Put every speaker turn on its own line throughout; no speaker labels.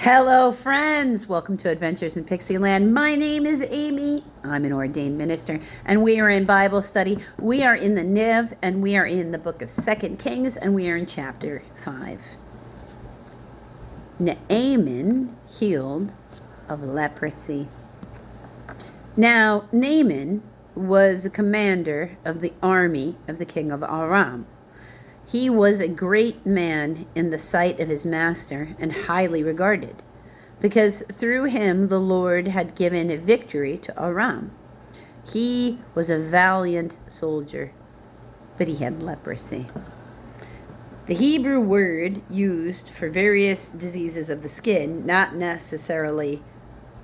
Hello, friends. Welcome to Adventures in Pixie Land. My name is Amy. I'm an ordained minister, and we are in Bible study. We are in the NIV, and we are in the book of 2 Kings, and we are in chapter 5. Naaman healed of leprosy. Now, Naaman was a commander of the army of the king of Aram. He was a great man in the sight of his master and highly regarded, because through him the Lord had given a victory to Aram. He was a valiant soldier, but he had leprosy. The Hebrew word used for various diseases of the skin, not necessarily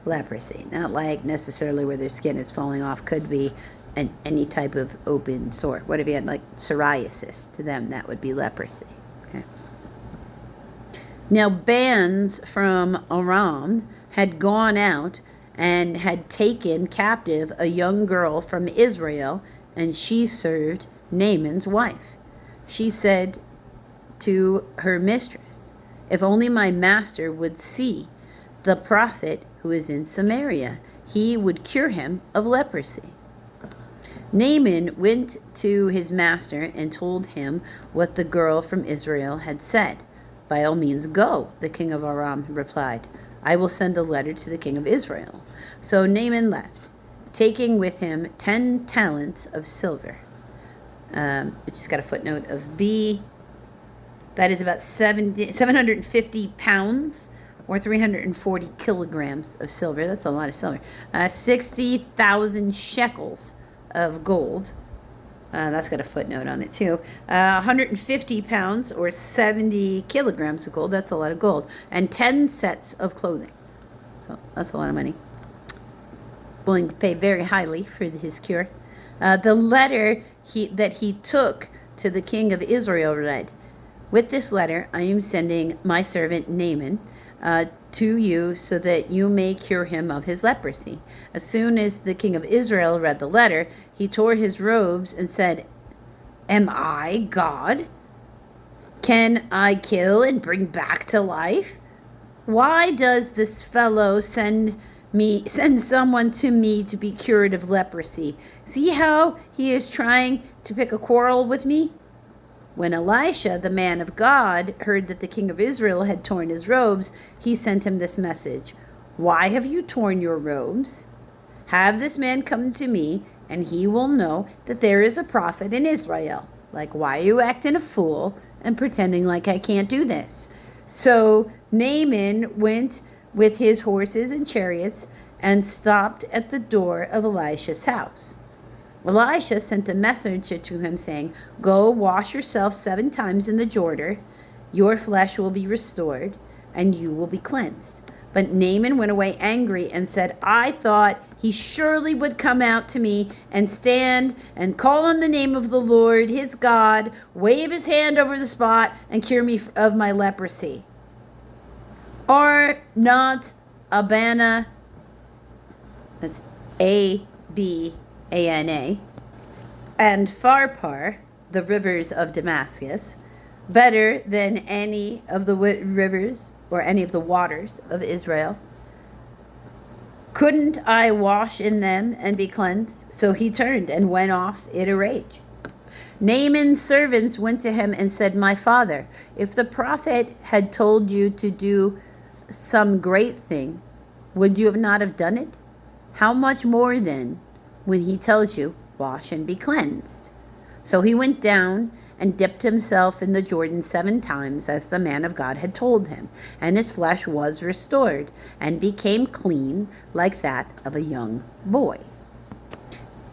leprosy, not like necessarily where their skin is falling off, could be any type of open sore. What if you had like psoriasis? To them, that would be leprosy. Okay. Now, bands from Aram had gone out and had taken captive a young girl from Israel, and she served Naaman's wife. She said to her mistress, "If only my master would see the prophet who is in Samaria, he would cure him of leprosy." Naaman went to his master and told him what the girl from Israel had said. "By all means go," the king of Aram replied. "I will send a letter to the king of Israel." So Naaman left, taking with him 10 talents of silver. It just got a footnote of B. That is about 750 pounds or 340 kilograms of silver. That's a lot of silver. 60,000 shekels of gold. That's got a footnote on it too. 150 pounds or 70 kilograms of gold. That's a lot of gold. And 10 sets of clothing. So that's a lot of money. Willing to pay very highly for his cure. The letter that he took to the king of Israel read, "With this letter I am sending my servant Naaman to you so that you may cure him of his leprosy." As soon as the king of Israel read the letter, he tore his robes and said, "Am I God? Can I kill and bring back to life? Why does this fellow send someone to me to be cured of leprosy? See how he is trying to pick a quarrel with me?" When Elisha, the man of God, heard that the king of Israel had torn his robes, he sent him this message: "Why have you torn your robes? Have this man come to me, and he will know that there is a prophet in Israel. Like, why are you acting a fool and pretending like I can't do this?" So Naaman went with his horses and chariots and stopped at the door of Elisha's house. Elisha sent a messenger to him saying, "Go wash yourself 7 times in the Jordan. Your flesh will be restored, and you will be cleansed." But Naaman went away angry and said, "I thought he surely would come out to me and stand and call on the name of the Lord, his God, wave his hand over the spot, and cure me of my leprosy. Are not Abana," that's Abana, "and Pharpar, the rivers of Damascus, better than any of the rivers or any of the waters of Israel? Couldn't I wash in them and be cleansed?" So he turned and went off in a rage. Naaman's servants went to him and said, "My father, if the prophet had told you to do some great thing, would you not have done it? How much more then when he tells you, 'Wash and be cleansed'?" So he went down and dipped himself in the Jordan 7 times, as the man of God had told him, and his flesh was restored and became clean like that of a young boy.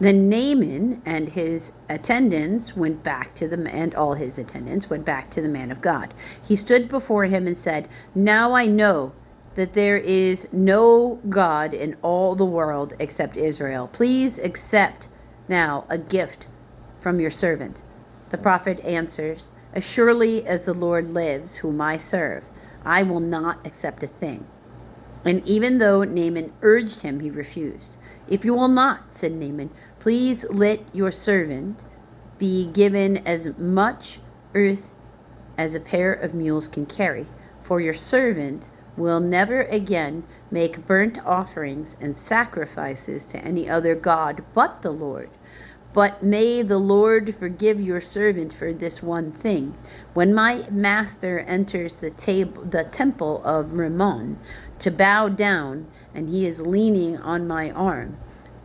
Then Naaman and his attendants went back to all his attendants went back to the man of God. He stood before him and said, "Now I know that there is no God in all the world except Israel. Please accept now a gift from your servant." The prophet answers, "As surely as the Lord lives, whom I serve, I will not accept a thing." And even though Naaman urged him, he refused. "If you will not," said Naaman, "please let your servant be given as much earth as a pair of mules can carry, for your servant will never again make burnt offerings and sacrifices to any other god but the Lord. But may the Lord forgive your servant for this one thing. When my master enters the temple of Rimmon to bow down, and he is leaning on my arm,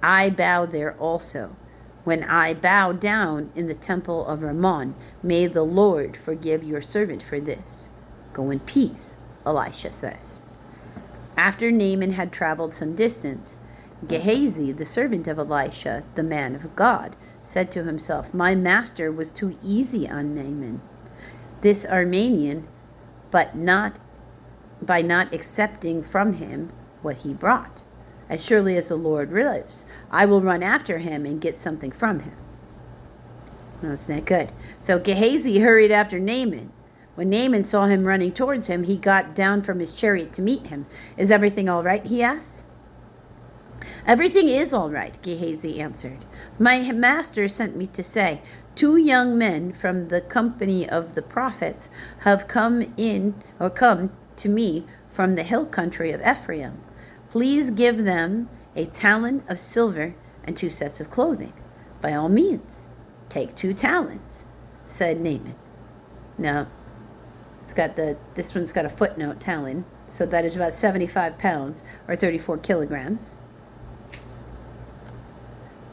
I bow there also. When I bow down in the temple of Rimmon, may the Lord forgive your servant for this. Go in peace, Elisha says. After Naaman had traveled some distance, Gehazi, the servant of Elisha, the man of God, said to himself, my master was too easy on Naaman, this Aramean, by not accepting from him what he brought. As surely as the Lord lives, I will run after him and get something from him. Well, that's not good. So Gehazi hurried after Naaman. When Naaman saw him running towards him, he got down from his chariot to meet him. Is everything all right? He asked. Everything is all right, Gehazi answered. My master sent me to say, 2 young men from the company of the prophets have come to me from the hill country of Ephraim. Please give them a talent of silver and 2 sets of clothing. By all means, take 2 talents, said Naaman. Now, this one's got a footnote, talent, so that is about 75 pounds or 34 kilograms.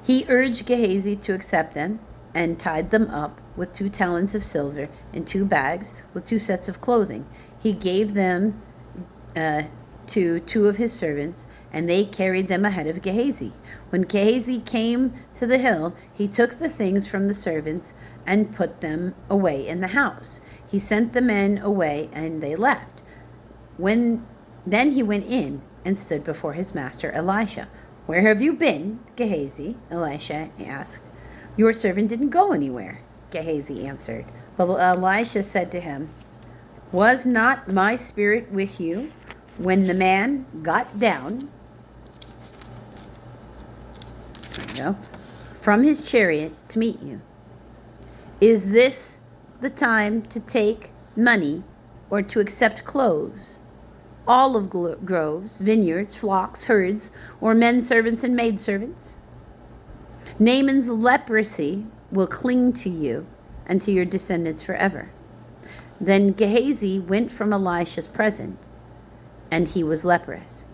He urged Gehazi to accept them and tied them up with 2 talents of silver in 2 bags with 2 sets of clothing. He gave them to 2 of his servants, and they carried them ahead of Gehazi. When Gehazi came to the hill, he took the things from the servants and put them away in the house. He sent the men away, and they left. Then he went in and stood before his master Elisha. Where have you been, Gehazi? Elisha asked. Your servant didn't go anywhere, Gehazi answered. But Elisha said to him, was not my spirit with you when the man got down from his chariot to meet you? Is this the time to take money or to accept clothes, olive groves, vineyards, flocks, herds, or men servants and maidservants? Naaman's leprosy will cling to you and to your descendants forever. Then Gehazi went from Elisha's presence, and he was leprous,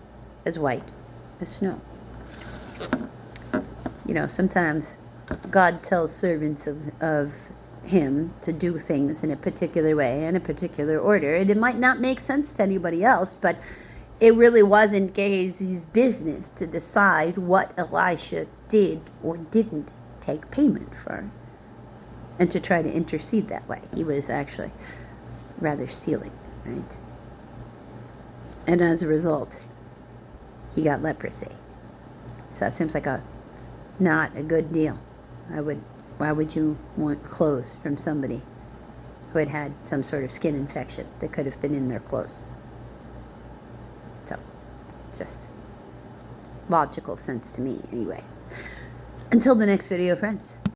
as white as snow. Sometimes God tells servants of him to do things in a particular way, in a particular order, and it might not make sense to anybody else, but it really wasn't Gehazi's business to decide what Elisha did or didn't take payment for, and to try to intercede that way. He was actually rather stealing, right? And as a result, he got leprosy. So it seems like not a good deal. Why would you want clothes from somebody who had some sort of skin infection that could have been in their clothes? So, just logical sense to me anyway. Until the next video, friends.